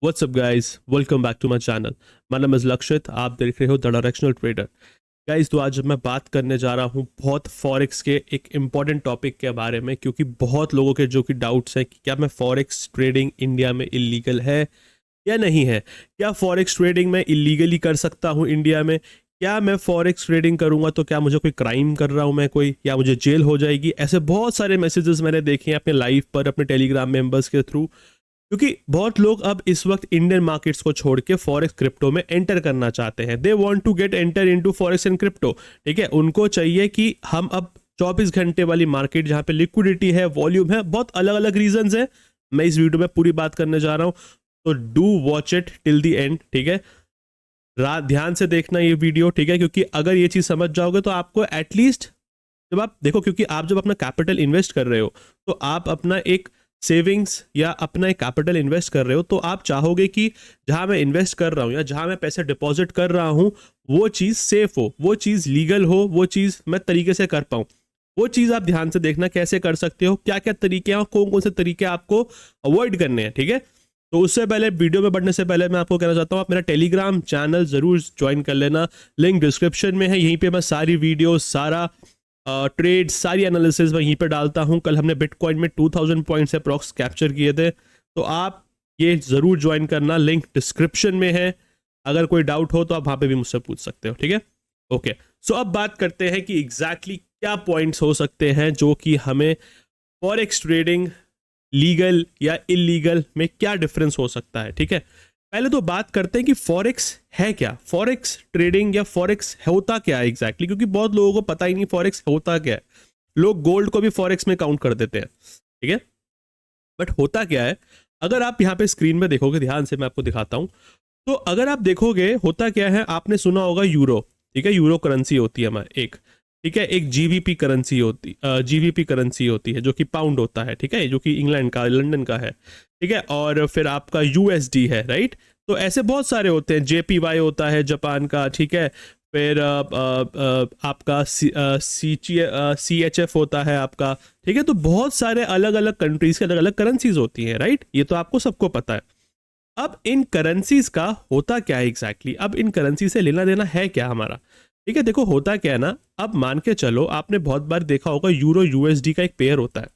What's up guys? Welcome back to my channel. My name is लक्षित, आप देख रहे हो द डायरेक्शनल ट्रेडर। गाइस, तो आज मैं बात करने जा रहा हूँ बहुत फॉरेक्स के एक इम्पॉर्टेंट टॉपिक के बारे में, क्योंकि बहुत लोगों के जो कि डाउट्स हैं कि क्या मैं फॉरेक्स ट्रेडिंग इंडिया में इलीगल है या नहीं है, क्या फॉरेक्स ट्रेडिंग मैं इलीगली कर सकता हूँ इंडिया में, क्या मैं फॉरेक्स ट्रेडिंग करूंगा तो क्या मुझे कोई क्राइम कर रहा हूँ मैं कोई, या मुझे जेल हो जाएगी। ऐसे बहुत सारे मैसेजेस मैंने देखे हैं अपने लाइव पर, अपने टेलीग्राम मेंबर्स के थ्रू, क्योंकि बहुत लोग अब इस वक्त इंडियन मार्केट्स को छोड़ के फॉरेक्स क्रिप्टो में एंटर करना चाहते हैं। They want to get enter into forex and crypto. ठीक है, उनको चाहिए कि हम अब 24 घंटे वाली मार्केट जहां पे लिक्विडिटी है, वॉल्यूम है, बहुत अलग अलग रीजंस है, मैं इस वीडियो में पूरी बात करने जा रहा हूं। तो do watch it till the end. ठीक है, रात ध्यान से देखना ये वीडियो। ठीक है, क्योंकि अगर ये चीज समझ जाओगे तो आपको एटलीस्ट, जब आप देखो, क्योंकि आप जब अपना कैपिटल इन्वेस्ट कर रहे हो तो आप अपना एक सेविंग्स या अपना एक कैपिटल इन्वेस्ट कर रहे हो, तो आप चाहोगे कि जहां मैं इन्वेस्ट कर रहा हूं या जहां मैं पैसे डिपॉजिट कर रहा हूं वो चीज़ सेफ हो, वो चीज़ लीगल हो, वो चीज़ मैं तरीके से कर पाऊं। वो चीज़ आप ध्यान से देखना कैसे कर सकते हो, क्या क्या तरीके हैं और कौन कौन से तरीके आपको अवॉइड करने हैं। ठीक है, तो उससे पहले, वीडियो में बढ़ने से पहले, मैं आपको कहना चाहता हूँ आप मेरा टेलीग्राम चैनल जरूर ज्वाइन कर लेना। लिंक डिस्क्रिप्शन में है, यहीं पे मैं सारी वीडियो, सारा ट्रेड, सारी एनालिसिस मैं यहीं पे डालता हूं। कल हमने बिटकॉइन में 2000 पॉइंट्स अप्रॉक्स कैप्चर किए थे, तो आप ये जरूर ज्वाइन करना, लिंक डिस्क्रिप्शन में है। अगर कोई डाउट हो तो आप वहां पे भी मुझसे पूछ सकते हो। ठीक है, ओके। सो अब बात करते हैं कि एग्जैक्टली क्या पॉइंट्स हो सकते हैं जो कि हमें फॉरेक्स ट्रेडिंग लीगल या इलीगल में क्या डिफरेंस हो सकता है। ठीक है, पहले तो बात करते हैं कि फॉरेक्स है क्या, फॉरेक्स ट्रेडिंग या फॉरेक्स होता क्या है एग्जैक्टली, क्योंकि बहुत लोगों को पता ही नहीं फॉरेक्स होता क्या है। लोग गोल्ड को भी फॉरेक्स में काउंट कर देते हैं। ठीक है, बट होता क्या है, अगर आप यहाँ पे स्क्रीन में देखोगे, ध्यान से मैं आपको दिखाता हूं, तो अगर आप देखोगे होता क्या है, आपने सुना होगा यूरो। ठीक है, यूरो करेंसी होती है हमारे एक। ठीक है, एक जीबीपी करेंसी होती है जो कि पाउंड होता है। ठीक है, जो कि इंग्लैंड का, लंदन का है। ठीक है, और फिर आपका यूएसडी है, राइट। तो ऐसे बहुत सारे होते हैं, जेपीवाई होता है जापान का। ठीक है, फिर आपका CHF होता है आपका। ठीक है, तो बहुत सारे अलग अलग कंट्रीज के अलग अलग करेंसीज होती हैं, राइट। ये तो आपको सबको पता है। अब इन करेंसीज का होता क्या है एग्जैक्टली, अब इन करेंसी से लेना देना है क्या हमारा। ठीक है, देखो होता क्या है ना, अब मान के चलो, आपने बहुत बार देखा होगा यूरो यूएसडी का एक पेयर होता है,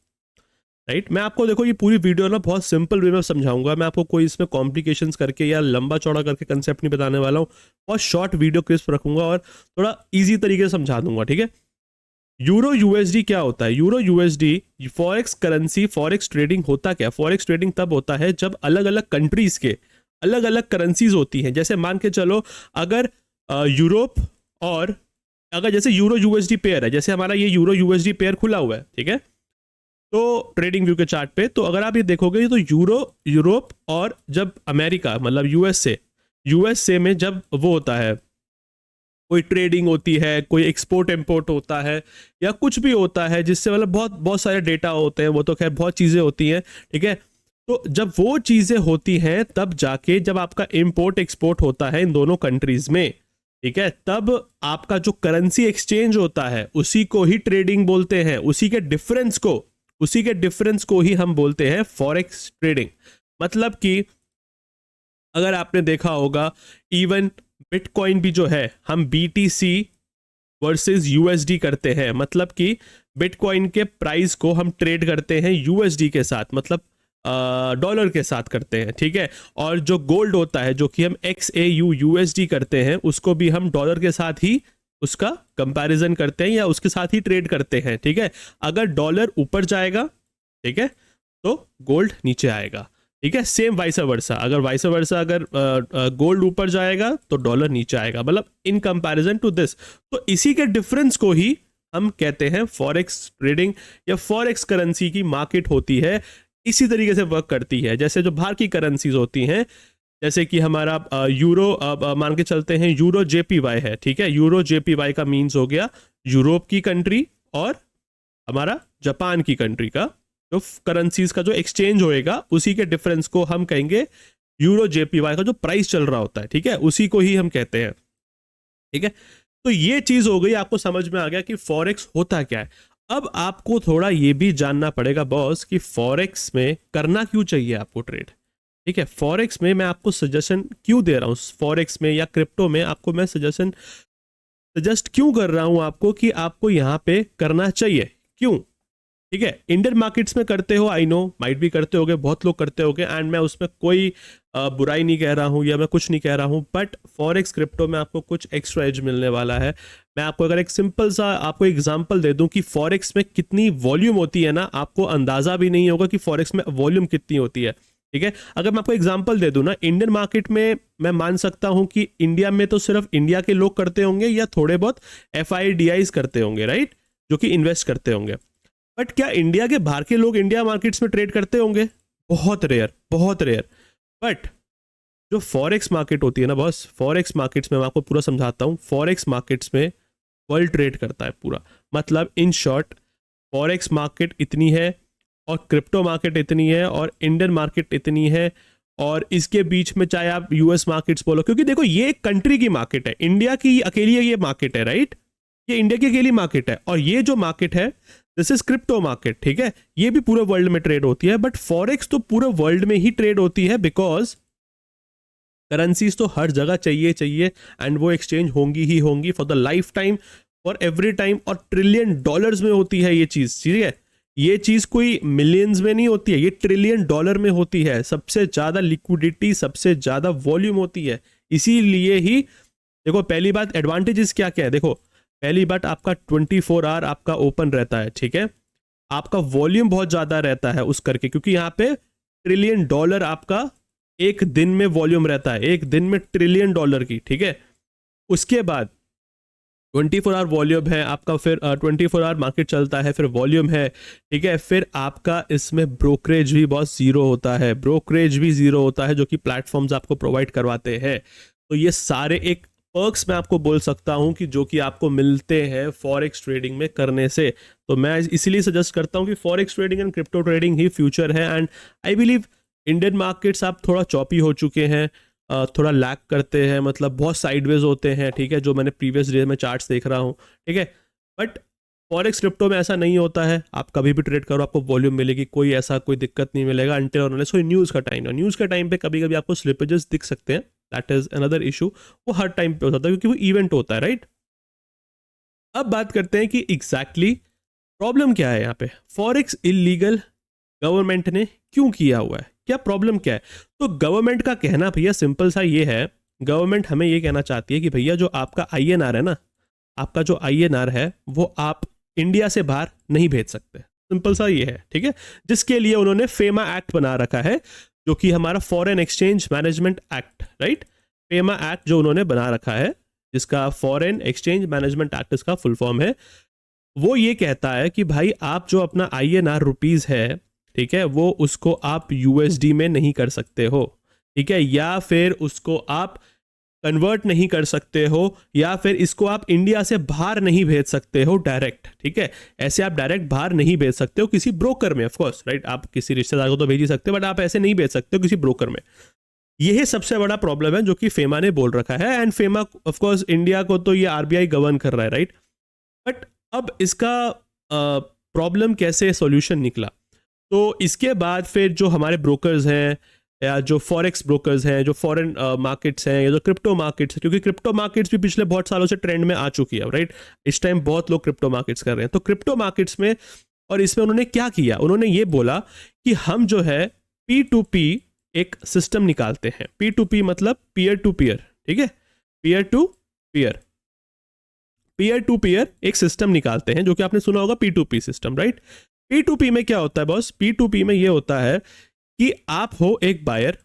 राइट। मैं आपको, देखो, ये पूरी वीडियो ना बहुत सिंपल वे में समझाऊंगा, मैं आपको कोई इसमें कॉम्प्लिकेशंस करके या लंबा चौड़ा करके कंसेप्ट नहीं बताने वाला हूँ। बहुत शॉर्ट वीडियो क्लिप्स रखूंगा और थोड़ा इजी तरीके से समझा दूंगा। ठीक है, यूरो यूएसडी क्या होता है, euro USD forex currency, forex trading होता क्या, फॉरेक्स ट्रेडिंग तब होता है जब अलग अलग कंट्रीज के अलग अलग करेंसीज होती हैं। जैसे मान के चलो, अगर यूरोप और अगर जैसे यूरो यूएसडी पेयर है, जैसे हमारा ये यूरो यूएसडी पेयर खुला हुआ है, ठीक है, तो ट्रेडिंग व्यू के चार्ट पे, तो अगर आप ये देखोगे तो यूरोप और जब अमेरिका, मतलब यूएसए में जब वो होता है, कोई ट्रेडिंग होती है, कोई एक्सपोर्ट इंपोर्ट होता है, या कुछ भी होता है जिससे मतलब बहुत बहुत सारे डेटा होते हैं, वो तो खैर बहुत चीज़ें होती हैं। ठीक है, तो जब वो चीज़ें होती हैं तब जाके, जब आपका इंपोर्ट एक्सपोर्ट होता है इन दोनों कंट्रीज में, ठीक है, तब आपका जो करेंसी एक्सचेंज होता है उसी को ही ट्रेडिंग बोलते हैं, उसी के डिफरेंस को ही हम बोलते हैं फॉरेक्स ट्रेडिंग। मतलब कि अगर आपने देखा होगा, इवन बिटकॉइन भी जो है, हम BTC वर्सेस USD करते हैं, मतलब कि बिटकॉइन के प्राइस को हम ट्रेड करते हैं USD के साथ, मतलब डॉलर के साथ करते हैं। ठीक है, और जो गोल्ड होता है, जो कि हम XAU USD करते हैं, उसको भी हम डॉलर के साथ ही उसका कंपैरिजन करते हैं या उसके साथ ही ट्रेड करते हैं। ठीक है, अगर डॉलर ऊपर जाएगा, ठीक है, तो गोल्ड नीचे आएगा। ठीक है, सेम वाइस वर्सा, अगर गोल्ड ऊपर जाएगा तो डॉलर नीचे आएगा, मतलब इन कंपैरिजन टू दिस। तो इसी के डिफरेंस को ही हम कहते हैं फॉरेक्स ट्रेडिंग, या फॉरेक्स करेंसी की मार्केट होती है, इसी तरीके से वर्क करती है। जैसे जो बाहर की करेंसीज होती हैं, जैसे कि हमारा यूरो, मान के चलते हैं यूरो JPY है। ठीक है, यूरो JPY का मीन्स हो गया यूरोप की कंट्री और हमारा जापान की कंट्री का जो करेंसीज का जो एक्सचेंज होएगा, उसी के डिफरेंस को हम कहेंगे यूरो JPY का जो प्राइस चल रहा होता है। ठीक है, उसी को ही हम कहते हैं। ठीक है, तो ये चीज हो गई, आपको समझ में आ गया कि फॉरेक्स होता क्या है। अब आपको थोड़ा ये भी जानना पड़ेगा बॉस कि फॉरेक्स में करना क्यों चाहिए आपको ट्रेड। ठीक है, फॉरेक्स में मैं आपको सजेशन क्यों दे रहा हूँ, फॉरेक्स में या क्रिप्टो में आपको मैं सजेस्ट क्यों कर रहा हूँ आपको कि आपको यहाँ पे करना चाहिए, क्यों? ठीक है, इंडियन मार्केट्स में करते हो, आई नो माइट भी करते होगे, बहुत लोग करते होगे, एंड मैं उसमें कोई बुराई नहीं कह रहा हूँ या मैं कुछ नहीं कह रहा हूँ, बट फॉरेक्स क्रिप्टो में आपको कुछ एक्स्ट्रा एज मिलने वाला है। मैं आपको अगर एक सिंपल सा आपको एग्जांपल दे दूं कि फॉरेक्स में कितनी वॉल्यूम होती है ना, आपको अंदाजा भी नहीं होगा कि फॉरेक्स में वॉल्यूम कितनी होती है। ठीक है, अगर मैं आपको एग्जांपल दे दूं ना, इंडियन मार्केट में मैं मान सकता हूं कि इंडिया में तो सिर्फ इंडिया के लोग करते होंगे या थोड़े बहुत FIDIs करते होंगे, राइट, जो कि इन्वेस्ट करते होंगे। बट क्या इंडिया के बाहर के लोग इंडिया मार्केट्स में ट्रेड करते होंगे? बहुत रेयर, बहुत रेयर। बट जो फॉरेक्स मार्केट होती है ना बॉस, फॉरेक्स मार्केट्स में मैं आपको पूरा समझाता हूँ, फॉरेक्स मार्केट्स में वर्ल्ड ट्रेड करता है पूरा, मतलब इन शॉर्ट फॉरेक्स मार्केट इतनी है और क्रिप्टो मार्केट इतनी है और इंडियन मार्केट इतनी है, और इसके बीच में चाहे आप US मार्केट्स बोलो, क्योंकि देखो ये एक कंट्री की मार्केट है, इंडिया की अकेली ये मार्केट है, राइट, ये इंडिया की अकेली मार्केट है, और ये जो मार्केट है दिस इज क्रिप्टो मार्केट। ठीक है, ये भी पूरे वर्ल्ड में ट्रेड होती है, बट फॉरेक्स तो पूरे वर्ल्ड में ही ट्रेड होती है, बिकॉज करेंसीज तो हर जगह चाहिए एंड वो एक्सचेंज होंगी ही होंगी for the life time, for every time, और ट्रिलियन डॉलर्स में होती है ये चीज। ठीक है, ये चीज कोई मिलियंस में नहीं होती है, ये ट्रिलियन डॉलर में होती है, सबसे ज्यादा लिक्विडिटी, सबसे ज्यादा वॉल्यूम होती है। इसीलिए ही देखो, पहली बात एडवांटेजेस क्या क्या है, देखो पहली बात आपका 24 आवर आपका ओपन रहता है। ठीक है, आपका वॉल्यूम बहुत ज्यादा रहता है उस करके, क्योंकि यहाँ पे ट्रिलियन डॉलर आपका एक दिन में वॉल्यूम रहता है, एक दिन में ट्रिलियन डॉलर की। ठीक है, उसके बाद 24 आवर वॉल्यूम है आपका, फिर 24 आवर मार्केट चलता है, फिर वॉल्यूम है। ठीक है, फिर आपका इसमें ब्रोकरेज भी बहुत जीरो होता है, ब्रोकरेज भी जीरो होता है जो कि प्लेटफॉर्म्स आपको प्रोवाइड करवाते हैं। तो ये सारे एक पर्क्स मैं आपको बोल सकता हूं कि जो कि आपको मिलते हैं फॉरेक्स ट्रेडिंग में करने से। तो मैं इसीलिए सजेस्ट करता हूं कि forex trading and crypto trading ही फ्यूचर है। And I believe Indian markets आप थोड़ा चॉपी हो चुके हैं, थोड़ा लैग करते हैं, मतलब बहुत साइडवेज होते हैं। ठीक है, जो मैंने प्रीवियस डे में चार्ट्स देख रहा हूँ। ठीक है, बट फॉरेक्स क्रिप्टो में ऐसा नहीं होता है, आप कभी भी ट्रेड करो आपको वॉल्यूम मिलेगी, कोई ऐसा कोई दिक्कत नहीं मिलेगा अंटिल और अनलेस कोई न्यूज़ का टाइम है। न्यूज़ के टाइम पे कभी कभी आपको स्लिपेजेस दिख सकते हैं, दैट इज अनदर इशू, वो हर टाइम पे हो सकता है क्योंकि वो इवेंट होता है, राइट। अब बात करते हैं कि एग्जैक्टली प्रॉब्लम क्या है यहाँ पे, फॉरेक्स इलीगल गवर्नमेंट ने क्यों किया हुआ है, क्या प्रॉब्लम क्या है? तो गवर्नमेंट का कहना भैया सिंपल सा ये है, गवर्नमेंट हमें ये कहना चाहती है कि भैया जो आपका INR है ना, आपका जो INR है वो आप इंडिया से बाहर नहीं भेज सकते, सिंपल सा ये है। ठीक है, जिसके लिए उन्होंने फेमा एक्ट बना रखा है, जो कि हमारा foreign exchange management act, right, FEMA act जो उन्होंने बना रखा है, जिसका फॉरेन एक्सचेंज मैनेजमेंट एक्ट इसका फुल फॉर्म है। वो ये कहता है कि भाई आप जो अपना INR रुपीज है, ठीक है, वो उसको आप USD में नहीं कर सकते हो। ठीक है, या फिर उसको आप कन्वर्ट नहीं कर सकते हो, या फिर इसको आप इंडिया से बाहर नहीं भेज सकते हो डायरेक्ट। ठीक है, ऐसे आप डायरेक्ट बाहर नहीं भेज सकते हो किसी ब्रोकर में, ऑफ कोर्स, राइट, आप किसी रिश्तेदार को तो भेज ही सकते हो, बट आप ऐसे नहीं भेज सकते हो किसी ब्रोकर में। यही सबसे बड़ा प्रॉब्लम है जो कि फेमा ने बोल रखा है। And FEMA of course India को तो ये RBI गवर्न कर रहा है, राइट। बट अब इसका प्रॉब्लम कैसे सॉल्यूशन निकला, तो इसके बाद फिर जो हमारे ब्रोकर्स हैं या जो फॉरेक्स ब्रोकर्स हैं, जो फॉरेन मार्केट्स हैं या जो क्रिप्टो मार्केट्स हैं, क्योंकि क्रिप्टो मार्केट्स भी पिछले बहुत सालों से ट्रेंड में आ चुकी है, राइट, इस टाइम बहुत लोग क्रिप्टो मार्केट्स कर रहे हैं। तो क्रिप्टो मार्केट्स में और इसमें उन्होंने क्या किया, उन्होंने ये बोला कि हम जो है P2P एक सिस्टम निकालते हैं। P2P मतलब पीयर टू पीयर। ठीक है, peer to peer, peer to peer एक सिस्टम निकालते हैं, जो कि आपने सुना होगा P2P सिस्टम, राइट। P2P में क्या होता है बॉस, P2P में ये होता है कि आप हो एक बायर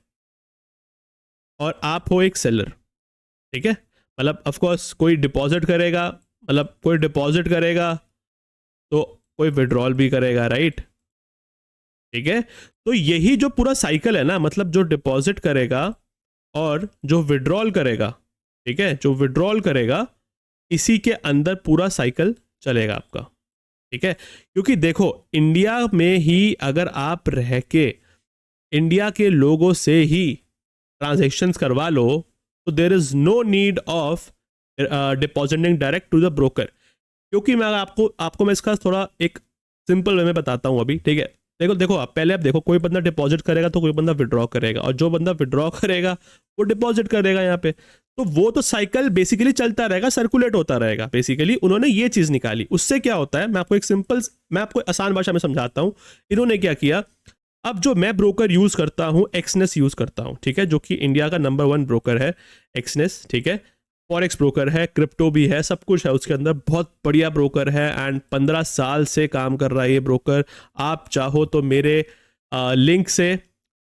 और आप हो एक सेलर। ठीक है, मतलब ऑफ कोर्स कोई डिपॉजिट करेगा, मतलब कोई डिपॉजिट करेगा तो कोई विड्रॉल भी करेगा, राइट। ठीक है, तो यही जो पूरा साइकिल है ना, मतलब जो डिपॉजिट करेगा और जो विड्रॉल करेगा, ठीक है, जो विड्रॉल करेगा इसी के अंदर पूरा साइकिल चलेगा आपका। ठीक है, क्योंकि देखो इंडिया में ही अगर आप रह के इंडिया के लोगों से ही ट्रांजैक्शंस करवा लो तो there is no need of depositing direct to the broker. क्योंकि मैं आपको मैं इसका थोड़ा एक सिंपल वे में बताता हूं अभी। ठीक है, देखो देखो आप पहले आप देखो, कोई बंदा डिपॉजिट करेगा तो कोई बंदा विड्रॉ करेगा, और जो बंदा विड्रॉ करेगा वो डिपॉजिट करेगा यहाँ पे। तो वो तो साइकिल बेसिकली चलता रहेगा, सर्कुलेट होता रहेगा। बेसिकली उन्होंने ये चीज निकाली, उससे क्या होता है, मैं आपको आसान भाषा में समझाता हूँ। इन्होंने क्या किया, अब जो मैं ब्रोकर यूज करता हूँ, एक्सनेस यूज करता हूँ, ठीक है, जो कि इंडिया का नंबर 1 ब्रोकर है एक्सनेस, ठीक है, फॉरेक्स ब्रोकर है, क्रिप्टो भी है, सब कुछ है उसके अंदर, बहुत बढ़िया ब्रोकर है, एंड 15 साल से काम कर रहा है ये ब्रोकर। आप चाहो तो मेरे लिंक से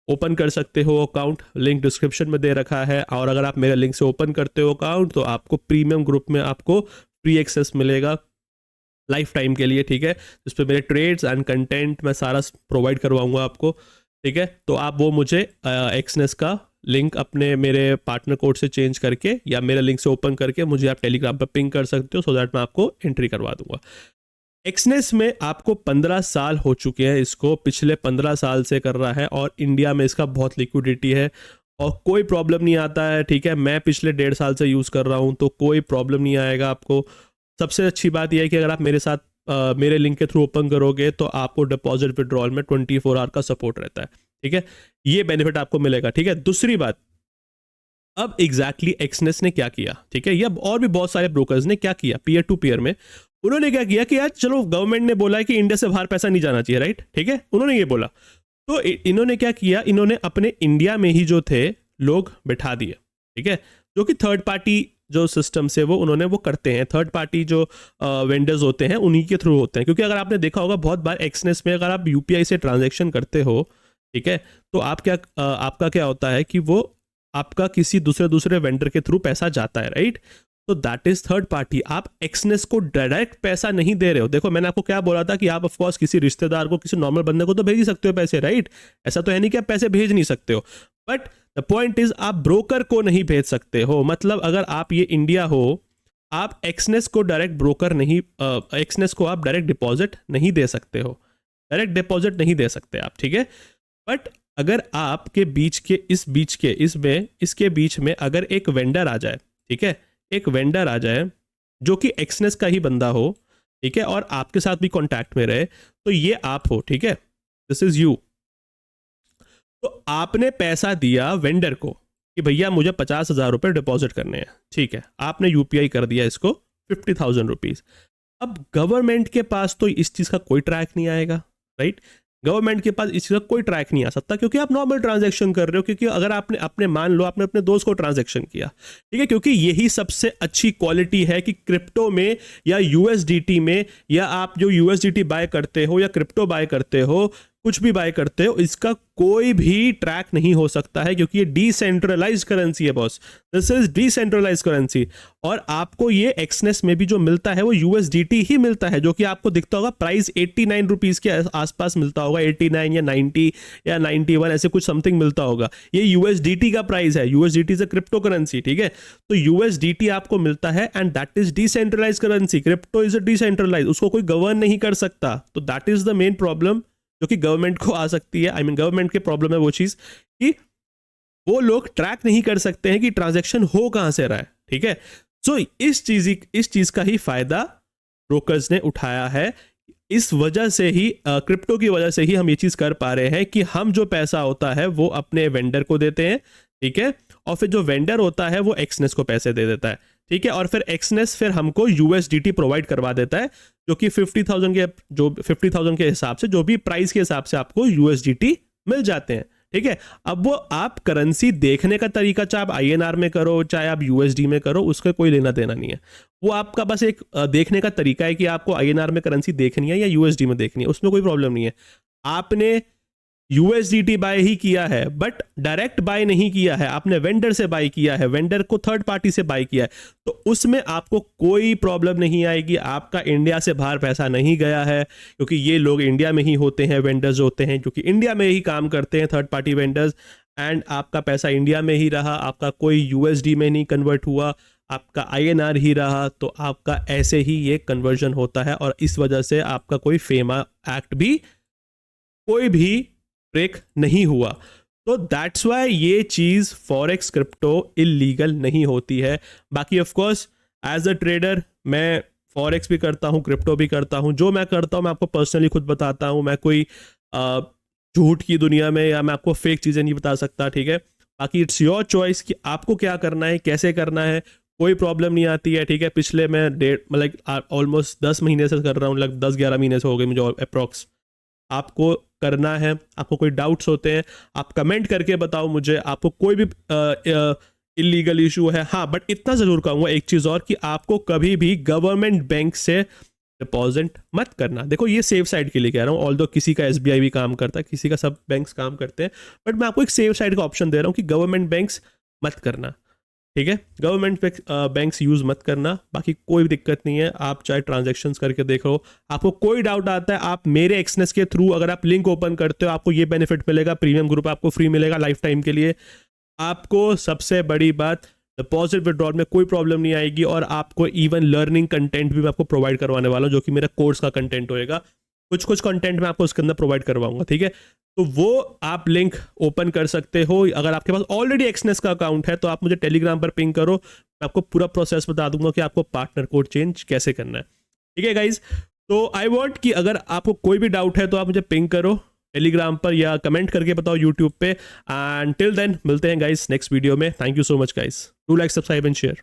ओपन कर सकते हो अकाउंट, लिंक डिस्क्रिप्शन में दे रखा है, और अगर आप मेरे लिंक से ओपन करते हो अकाउंट तो आपको प्रीमियम ग्रुप में आपको फ्री एक्सेस मिलेगा लाइफ टाइम के लिए, ठीक है, जिस पे मेरे ट्रेड्स एंड कंटेंट मैं सारा प्रोवाइड करवाऊंगा आपको, ठीक है। तो आप वो मुझे एक्सनेस का लिंक अपने मेरे पार्टनर कोड से चेंज करके या मेरे लिंक से ओपन करके मुझे आप टेलीग्राम पर पिंग कर सकते हो, सो दैट मैं आपको एंट्री करवा दूंगा। एक्सनेस में आपको 15 साल हो चुके हैं, इसको पिछले 15 साल से कर रहा है, और इंडिया में इसका बहुत लिक्विडिटी है और कोई प्रॉब्लम नहीं आता है, ठीक है। मैं पिछले 1.5 साल से यूज़ कर रहा हूँ, तो कोई प्रॉब्लम नहीं आएगा आपको। सबसे अच्छी बात यह है कि अगर आप मेरे साथ मेरे लिंक के थ्रू ओपन करोगे तो आपको डिपॉजिट विड्रॉल में 24 आवर का सपोर्ट रहता है, ठीक है, ये बेनिफिट आपको मिलेगा, ठीक है। दूसरी बात, अब एग्जैक्टली एक्सनेस ने क्या किया, ठीक है, या और भी बहुत सारे ब्रोकर्स ने क्या किया पीयर टू पीयर में, उन्होंने क्या किया कि यार चलो गवर्नमेंट ने बोला है कि इंडिया से बाहर पैसा नहीं जाना चाहिए, राइट, ठीक है, उन्होंने ये बोला, तो इन्होंने क्या किया, इन्होंने अपने इंडिया में ही जो थे लोग बैठा दिए, ठीक है, जो कि थर्ड पार्टी जो सिस्टम से वो करते हैं, थर्ड पार्टी जो वेंडर्स होते हैं उन्हीं के थ्रू होते हैं। क्योंकि अगर आपने देखा होगा बहुत बार एक्सनेस में अगर आप यूपीआई से ट्रांजैक्शन करते हो, ठीक है, तो आपका क्या होता है कि वो आपका किसी दूसरे वेंडर के थ्रू पैसा जाता है, राइट, तो दैट इज थर्ड पार्टी। आप एक्सनेस को डायरेक्ट पैसा नहीं दे रहे हो। देखो मैंने आपको क्या बोला था कि आप ऑफ कोर्स किसी रिश्तेदार को, किसी नॉर्मल बंदे को तो भेज ही सकते हो पैसे, राइट, ऐसा तो है नहीं कि आप पैसे भेज नहीं सकते हो, बट द पॉइंट इज आप ब्रोकर को नहीं भेज सकते हो। मतलब अगर आप ये इंडिया हो, आप एक्सनेस को डायरेक्ट ब्रोकर नहीं, एक्सनेस को आप डायरेक्ट डिपॉजिट नहीं दे सकते हो, डायरेक्ट डिपॉजिट नहीं दे सकते आप, ठीक है। बट अगर आपके इसके बीच में अगर एक वेंडर आ जाए, ठीक है, एक वेंडर आ जाए जो कि एक्सनेस का ही बंदा हो, ठीक है, और आपके साथ भी कांटेक्ट में रहे, तो ये आप हो, ठीक है, दिस इज यू। तो आपने पैसा दिया वेंडर को कि भैया मुझे 50,000 रुपये डिपॉजिट करने हैं, ठीक है, आपने यूपीआई कर दिया इसको 50,000 रुपीज। अब गवर्नमेंट के पास तो इस चीज का कोई ट्रैक नहीं आएगा, राइट, गवर्नमेंट के पास इस चीज का कोई ट्रैक नहीं आ सकता, क्योंकि आप नॉर्मल ट्रांजैक्शन कर रहे हो। क्योंकि अगर आपने अपने मान लो आपने अपने दोस्त को ट्रांजैक्शन किया, ठीक है, क्योंकि यही सबसे अच्छी क्वालिटी है कि क्रिप्टो में या यूएसडीटी में, या आप जो यूएसडीटी बाय करते हो या क्रिप्टो बाय करते हो, कुछ भी बाय करते हो, इसका कोई भी ट्रैक नहीं हो सकता है, क्योंकि ये डिसेंट्रलाइज्ड करेंसी है boss, this is decentralized currency. और आपको ये एक्सनेस में भी जो मिलता है वो यूएसडीटी ही मिलता है, जो कि आपको दिखता होगा प्राइस 89 रुपीज के आसपास मिलता होगा, 89 या 90 या 91 ऐसे कुछ समथिंग मिलता होगा। ये यूएसडीटी का प्राइस है, USDT is a crypto currency, ठीक है, तो यूएसडीटी आपको मिलता है, and that is decentralized currency. Crypto is a decentralized, उसको कोई गवर्न नहीं कर सकता, तो that is the main problem जो कि गवर्नमेंट को आ सकती है। आई मीन गवर्नमेंट के प्रॉब्लम है वो चीज कि वो लोग ट्रैक नहीं कर सकते हैं कि ट्रांजैक्शन हो कहां से रहा है, ठीक है। सो इस चीज का ही फायदा ब्रोकर्स ने उठाया है। इस वजह से ही क्रिप्टो की वजह से ही हम ये चीज कर पा रहे हैं कि हम जो पैसा होता है वो अपने वेंडर को देते हैं, ठीक है, और फिर जो वेंडर होता है वो एक्सनेस को पैसे दे देता है, ठीक है, और फिर एक्सनेस फिर हमको यूएसडीटी प्रोवाइड करवा देता है, जो कि 50,000 के हिसाब से, जो भी प्राइस के हिसाब से आपको यूएसडीटी मिल जाते हैं, ठीक है। अब वो आप करेंसी देखने का तरीका, चाहे आप आईएनआर में करो चाहे आप यूएसडी में करो, उसका कोई लेना देना नहीं है। वो आपका बस एक देखने का तरीका है कि आपको आईएनआर में करेंसी देखनी है या यूएसडी में देखनी है, उसमें कोई प्रॉब्लम नहीं है। आपने यूएसडीटी बाय ही किया है, बट डायरेक्ट बाय नहीं किया है, आपने वेंडर से बाय किया है, वेंडर को थर्ड पार्टी से बाय किया है, तो उसमें आपको कोई प्रॉब्लम नहीं आएगी। आपका इंडिया से बाहर पैसा नहीं गया है, क्योंकि ये लोग इंडिया में ही होते हैं, वेंडर्स होते हैं क्योंकि इंडिया में ही काम करते हैं, थर्ड पार्टी वेंडर्स, एंड आपका पैसा इंडिया में ही रहा, आपका कोई यूएसडी में नहीं कन्वर्ट हुआ, आपका आईएनआर ही रहा, तो आपका ऐसे ही ये कन्वर्जन होता है, और इस वजह से आपका कोई फेमा एक्ट भी कोई भी ब्रेक नहीं हुआ। तो दैट्स वाई ये चीज फॉरेक्स क्रिप्टो इलीगल नहीं होती है। बाकी of course as a trader मैं फॉरेक्स भी करता हूँ, क्रिप्टो भी करता हूँ, जो मैं करता हूँ मैं आपको पर्सनली खुद बताता हूँ। मैं कोई झूठ की दुनिया में, या मैं आपको फेक चीज़ें नहीं बता सकता, ठीक है। बाकी इट्स योर चॉइस कि आपको क्या करना है, कैसे करना है, कोई प्रॉब्लम नहीं आती है, ठीक है। पिछले मैं मतलब ऑलमोस्ट 10 महीने से कर रहा हूँ, लगभग 10-11 महीने से हो गए मुझे अप्रॉक्स। आपको करना है, आपको कोई डाउट्स होते हैं आप कमेंट करके बताओ मुझे, आपको कोई भी इलीगल इशू है। हाँ, बट इतना ज़रूर कहूँगा एक चीज़ और, कि आपको कभी भी गवर्नमेंट बैंक से डिपॉजिट मत करना। देखो ये सेफ साइड के लिए कह रहा हूँ, ऑल्दो किसी का एसबीआई भी काम करता है, किसी का सब बैंक्स काम करते हैं, बट मैं आपको एक सेफ साइड का ऑप्शन दे रहा हूँ कि गवर्नमेंट बैंक्स मत करना, ठीक है। गवर्नमेंट बैंक्स यूज़ मत करना, बाकी कोई दिक्कत नहीं है। आप चाहे ट्रांजैक्शंस करके देख लो, आपको कोई डाउट आता है आप मेरे एक्सनेस के थ्रू अगर आप लिंक ओपन करते हो, आपको ये बेनिफिट मिलेगा, प्रीमियम ग्रुप आपको फ्री मिलेगा लाइफ टाइम के लिए। आपको सबसे बड़ी बात, डिपॉजिट विड्रॉल में कोई प्रॉब्लम नहीं आएगी, और आपको इवन लर्निंग कंटेंट भी मैं आपको प्रोवाइड करवाने वाला हूँ, जो कि मेरा कोर्स का कंटेंट होएगा। कुछ कंटेंट मैं आपको उसके अंदर प्रोवाइड करवाऊंगा, ठीक है। तो वो आप लिंक ओपन कर सकते हो। अगर आपके पास ऑलरेडी एक्सनेस का अकाउंट है तो आप मुझे टेलीग्राम पर पिंग करो, मैं आपको पूरा प्रोसेस बता दूंगा कि आपको पार्टनर कोड चेंज कैसे करना है, ठीक है गाइज। तो आई वॉन्ट कि अगर आपको कोई भी डाउट है तो आप मुझे पिंग करो टेलीग्राम पर, या कमेंट करके बताओ यूट्यूब पे। एंड टिल देन मिलते हैं गाइज नेक्स्ट वीडियो में। Thank you so much guys, do like, subscribe and share.